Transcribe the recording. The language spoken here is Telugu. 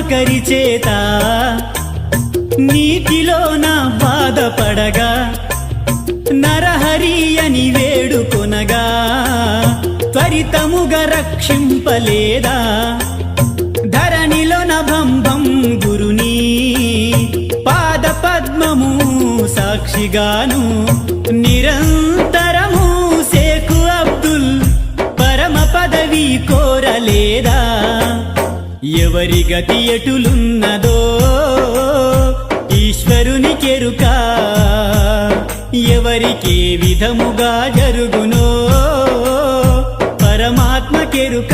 ఒకరి చేత నీటిలోన బాధపడగా నరహరి అని వేడుకొనగా త్వరితముగా రక్షింపలేదా ధరణిలోన భంభం గురుని పాద పద్మము సాక్షిగాను నిరంతరము షేకు అబ్దుల్ పరమ పదవి కోరలేదా ఎవరి గతి ఎటులున్నదో ఈశ్వరునికెరుక ఎవరికే విధముగా జరుగునో పరమాత్మకెరుక